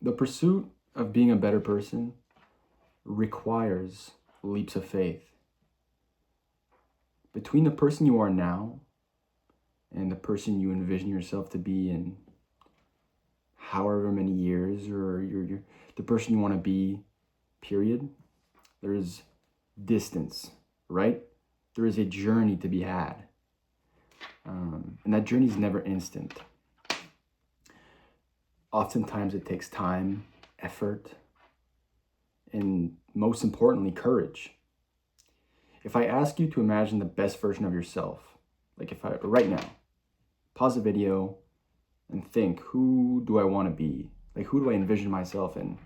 The pursuit of being a better person requires leaps of faith. Between the person you are now and the person you envision yourself to be in however many years, or you're the person you want to be, period, there is distance, right? There is a journey to be had. And that journey is never instant. Oftentimes it takes time, effort, and most importantly, courage. If I ask you to imagine the best version of yourself, like if I, right now, pause the video and think, who do I want to be? Like, who do I envision myself in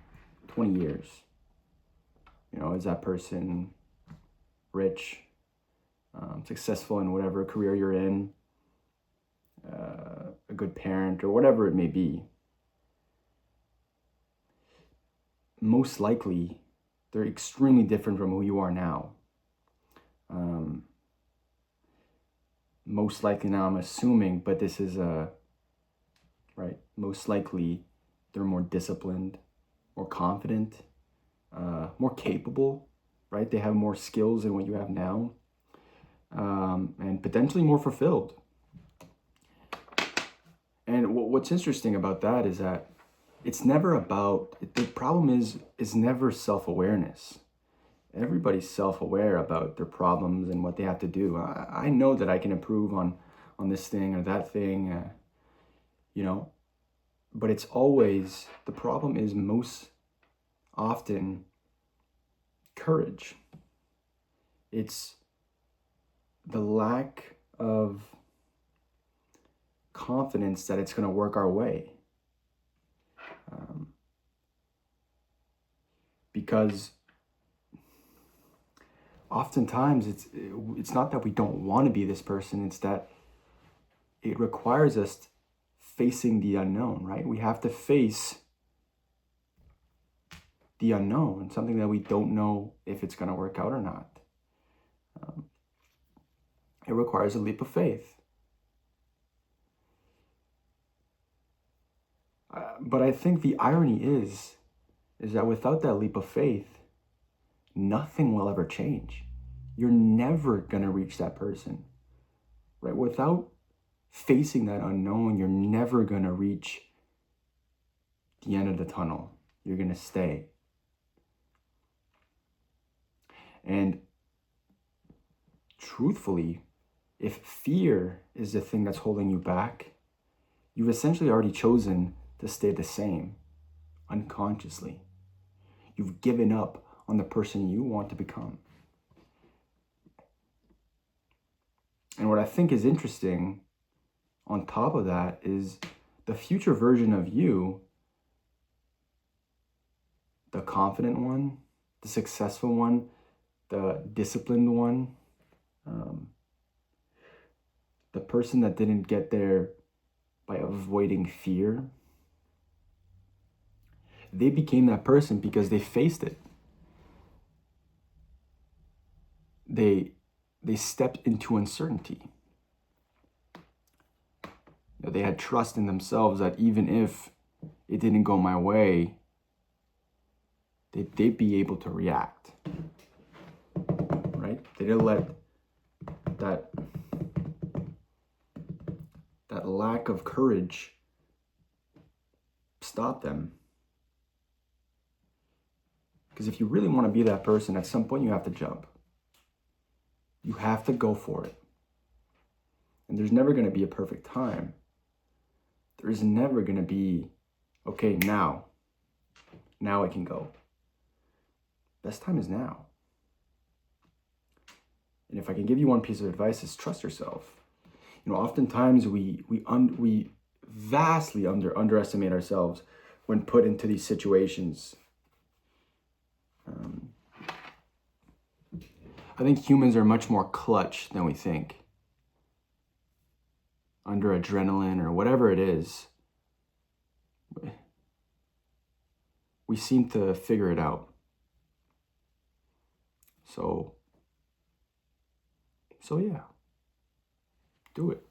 20 years? You know, is that person rich, successful in whatever career you're in, a good parent, or whatever it may be? Most likely, they're extremely different from who you are now. Most likely now, I'm assuming, but this is right. Most likely, they're more disciplined, more confident, more capable, right? They have more skills than what you have now, and potentially more fulfilled. And what's interesting about that is that it's never about, the problem is never self-awareness. Everybody's self-aware about their problems and what they have to do. I know that I can improve on this thing or that thing, you know, but it's always, the problem is most often courage. It's the lack of confidence that it's going to work our way. Because oftentimes it's not that we don't want to be this person, it's that it requires us facing the unknown, right? We have to face the unknown, something that we don't know if it's going to work out or not. It requires a leap of faith. But I think the irony is that without that leap of faith, nothing will ever change. You're never going to reach that person, right? Without facing that unknown, you're never going to reach the end of the tunnel. You're going to stay. And truthfully, if fear is the thing that's holding you back, you've essentially already chosen to stay the same unconsciously. You've given up on the person you want to become. And what I think is interesting on top of that is the future version of you, the confident one, the successful one, the disciplined one, the person that didn't get there by avoiding fear. They became that person because they faced it. They stepped into uncertainty. They had trust in themselves that even if it didn't go my way, they'd be able to react, right? They didn't let that lack of courage stop them. Because if you really want to be that person, at some point you have to jump. You have to go for it. And there's never going to be a perfect time. There is never going to be, okay, now I can go. Best time is now. And if I can give you one piece of advice, is trust yourself. You know, oftentimes we vastly underestimate ourselves when put into these situations. I think humans are much more clutch than we think. Under adrenaline or whatever it is, we seem to figure it out. So yeah, do it.